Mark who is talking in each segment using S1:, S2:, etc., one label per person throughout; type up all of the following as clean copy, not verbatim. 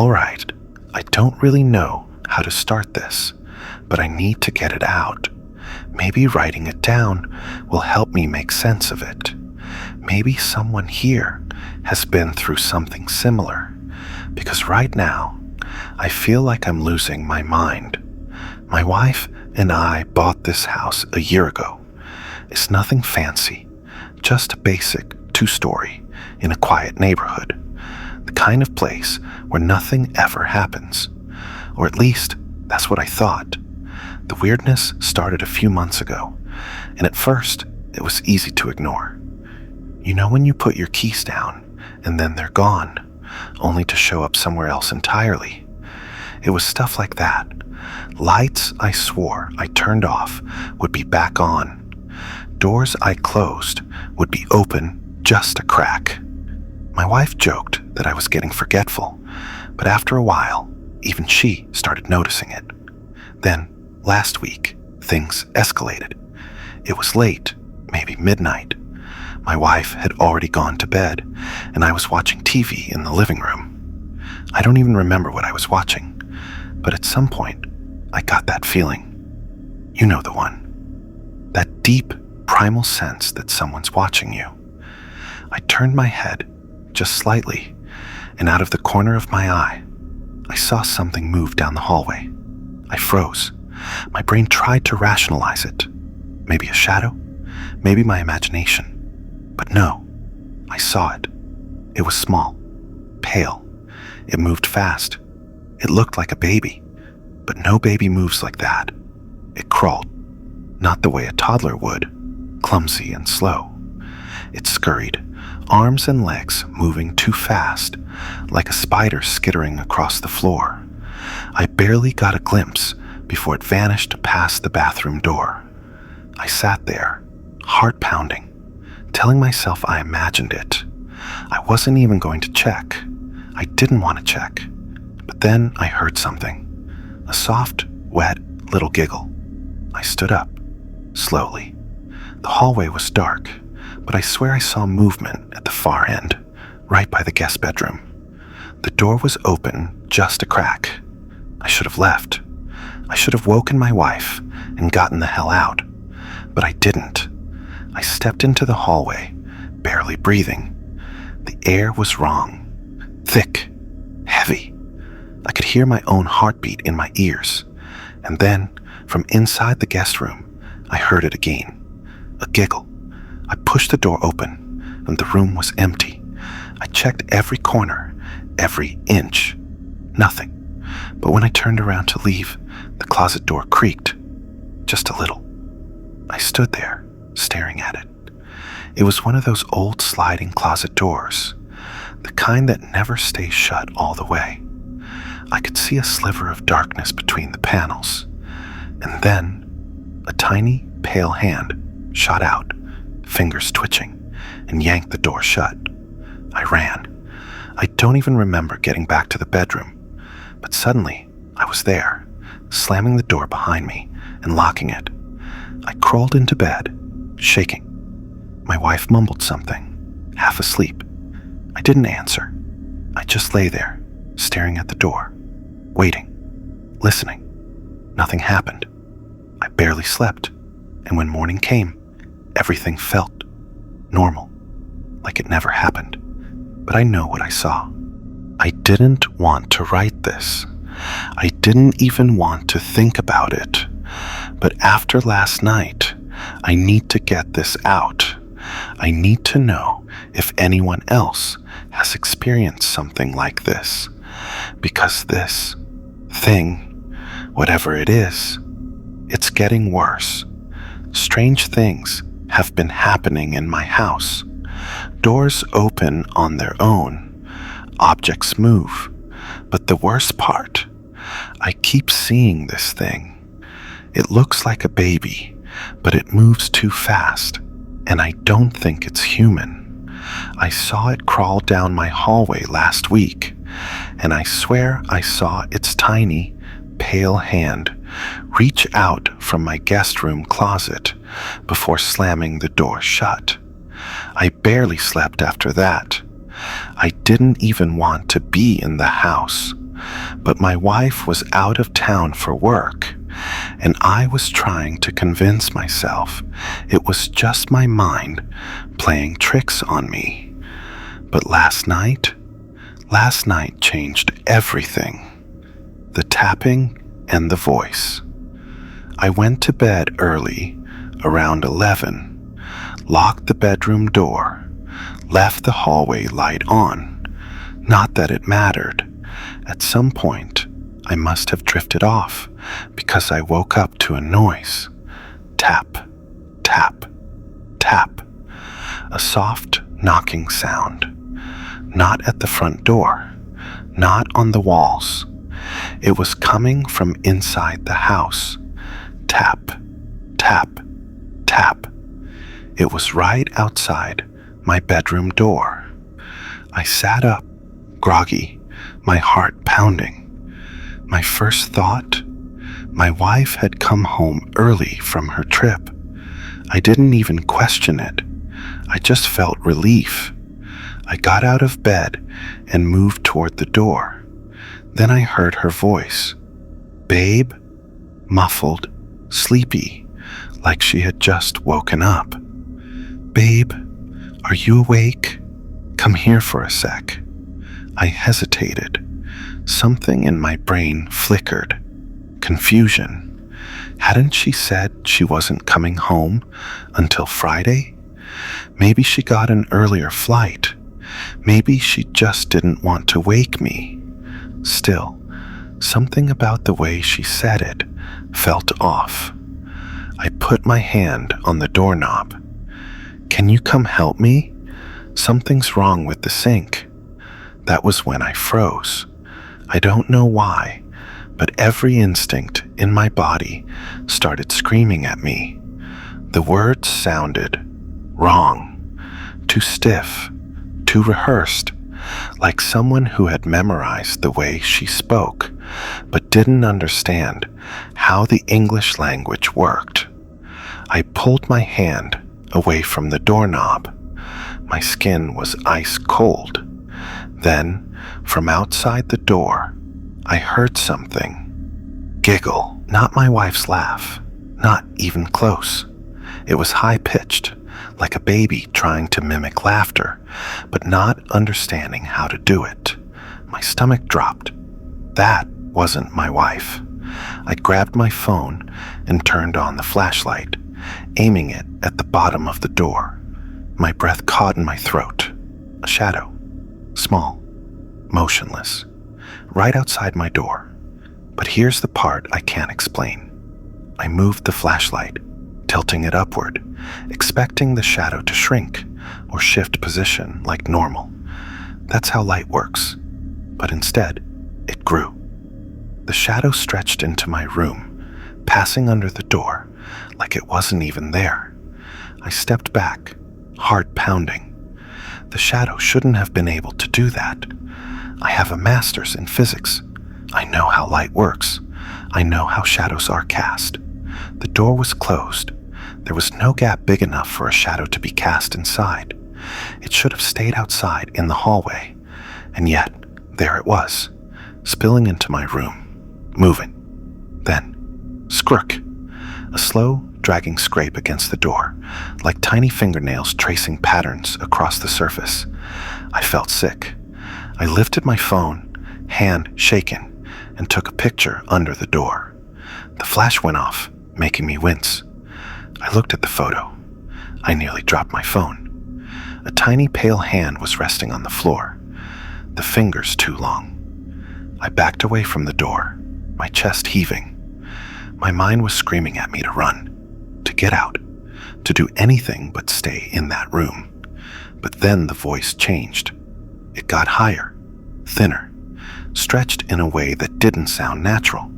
S1: All right, I don't really know how to start this, but I need to get it out. Maybe writing it down will help me make sense of it. Maybe someone here has been through something similar, because right now, I feel like I'm losing my mind. My wife and I bought this house a year ago. It's nothing fancy, just a basic 2-story in a quiet neighborhood. The kind of place where nothing ever happens. Or at least, that's what I thought. The weirdness started a few months ago, and at first, it was easy to ignore. You know when you put your keys down, and then they're gone, only to show up somewhere else entirely? It was stuff like that. Lights I swore I turned off would be back on. Doors I closed would be open just a crack. My wife joked that I was getting forgetful, but after a while, even she started noticing it. Then, last week, things escalated. It was late, maybe midnight. My wife had already gone to bed, and I was watching TV in the living room. I don't even remember what I was watching, but at some point, I got that feeling. You know the one. That deep, primal sense that someone's watching you. I turned my head, just slightly, and out of the corner of my eye, I saw something move down the hallway. I froze. My brain tried to rationalize it. Maybe a shadow? Maybe my imagination. But no, I saw it. It was small, pale. It moved fast. It looked like a baby, but no baby moves like that. It crawled, not the way a toddler would, clumsy and slow. It scurried, arms and legs moving too fast, like a spider skittering across the floor. I barely got a glimpse before it vanished past the bathroom door. I sat there, heart pounding, telling myself I imagined it. I wasn't even going to check. I didn't want to check. But then I heard something. A soft, wet little giggle. I stood up, slowly. The hallway was dark, but I swear I saw movement at the far end, right by the guest bedroom. The door was open, just a crack. I should have left. I should have woken my wife and gotten the hell out. But I didn't. I stepped into the hallway, barely breathing. The air was wrong. Thick. Heavy. I could hear my own heartbeat in my ears. And then, from inside the guest room, I heard it again. A giggle. I pushed the door open, and the room was empty. I checked every corner, every inch. Nothing. But when I turned around to leave, the closet door creaked. Just a little. I stood there, staring at it. It was one of those old sliding closet doors, the kind that never stays shut all the way. I could see a sliver of darkness between the panels, and then a tiny, pale hand shot out, fingers twitching, and yanked the door shut. I ran. I don't even remember getting back to the bedroom, but suddenly I was there, slamming the door behind me and locking it. I crawled into bed, shaking. My wife mumbled something, half asleep. I didn't answer. I just lay there, staring at the door, waiting, listening. Nothing happened. I barely slept, and when morning came, everything felt normal, like it never happened. But I know what I saw. I didn't want to write this. I didn't even want to think about it. But after last night, I need to get this out. I need to know if anyone else has experienced something like this. Because this thing, whatever it is, it's getting worse. Strange things have been happening in my house. Doors open on their own. Objects move. But the worst part, I keep seeing this thing. It looks like a baby, but it moves too fast, and I don't think it's human. I saw it crawl down my hallway last week, and I swear I saw its tiny, pale hand reach out from my guest room closet before slamming the door shut. I barely slept after that. I didn't even want to be in the house. but my wife was out of town for work, and I was trying to convince myself it was just my mind playing tricks on me. But last night changed everything. The tapping and the voice. I went to bed early, around 11, locked the bedroom door, left the hallway light on. Not that it mattered. At some point, I must have drifted off because I woke up to a noise. Tap, tap, tap. A soft knocking sound. Not at the front door, not on the walls. It was coming from inside the house. Tap, tap, tap. It was right outside my bedroom door. I sat up, groggy, my heart pounding. My first thought, my wife had come home early from her trip. I didn't even question it. I just felt relief. I got out of bed and moved toward the door. Then I heard her voice. Babe? Muffled, sleepy, like she had just woken up. Babe, are you awake? Come here for a sec. I hesitated. Something in my brain flickered. Confusion. Hadn't she said she wasn't coming home until Friday? Maybe she got an earlier flight. Maybe she just didn't want to wake me. Still, something about the way she said it felt off. I put my hand on the doorknob. Can you come help me? Something's wrong with the sink. That was when I froze. I don't know why, but every instinct in my body started screaming at me. The words sounded wrong, too stiff, too rehearsed, like someone who had memorized the way she spoke, but didn't understand how the English language worked. I pulled my hand away from the doorknob. My skin was ice cold. Then, from outside the door, I heard something. Giggle. Not my wife's laugh. Not even close. It was high-pitched, like a baby trying to mimic laughter, but not understanding how to do it. My stomach dropped. That wasn't my wife. I grabbed my phone and turned on the flashlight, aiming it at the bottom of the door. My breath caught in my throat. A shadow. Small. Motionless. Right outside my door. But here's the part I can't explain. I moved the flashlight, tilting it upward, expecting the shadow to shrink or shift position like normal. That's how light works. But instead, it grew. The shadow stretched into my room, passing under the door like it wasn't even there. I stepped back, heart pounding. The shadow shouldn't have been able to do that. I have a master's in physics. I know how light works. I know how shadows are cast. The door was closed. There was no gap big enough for a shadow to be cast inside. It should have stayed outside in the hallway. And yet, there it was, spilling into my room, moving. Then, scrook. A slow, dragging scrape against the door, like tiny fingernails tracing patterns across the surface. I felt sick. I lifted my phone, hand shaken, and took a picture under the door. The flash went off, making me wince. I looked at the photo. I nearly dropped my phone. A tiny pale hand was resting on the floor, the fingers too long. I backed away from the door, my chest heaving. My mind was screaming at me to run, to get out, to do anything but stay in that room. But then the voice changed. It got higher, thinner, stretched in a way that didn't sound natural.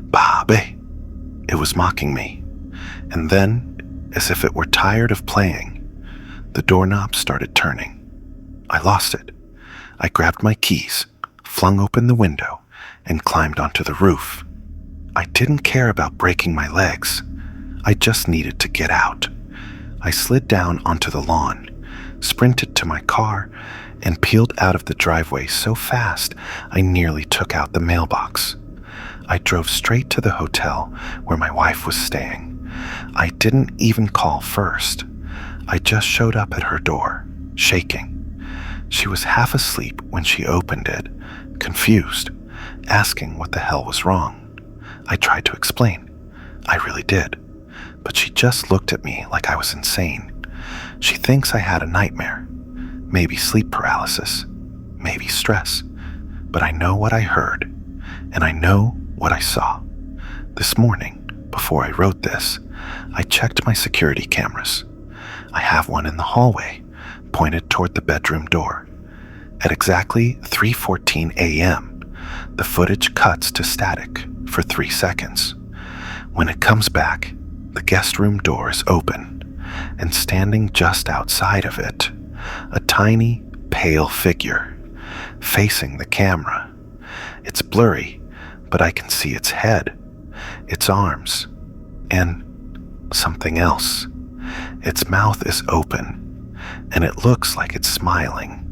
S1: Babe. It was mocking me. And then, as if it were tired of playing, the doorknob started turning. I lost it. I grabbed my keys, flung open the window, and climbed onto the roof. I didn't care about breaking my legs. I just needed to get out. I slid down onto the lawn, sprinted to my car, and peeled out of the driveway so fast I nearly took out the mailbox. I drove straight to the hotel where my wife was staying. I didn't even call first. I just showed up at her door, shaking. She was half asleep when she opened it, confused, asking what the hell was wrong. I tried to explain. I really did. But she just looked at me like I was insane. She thinks I had a nightmare. Maybe sleep paralysis. Maybe stress. But I know what I heard, and I know what I saw. This morning, before I wrote this, I checked my security cameras. I have one in the hallway, pointed toward the bedroom door. At exactly 3:14 a.m., the footage cuts to static for 3 seconds. When it comes back, the guest room door is open, and standing just outside of it, a tiny, pale figure, facing the camera. It's blurry, but I can see its head, its arms, and something else. Its mouth is open, and it looks like it's smiling.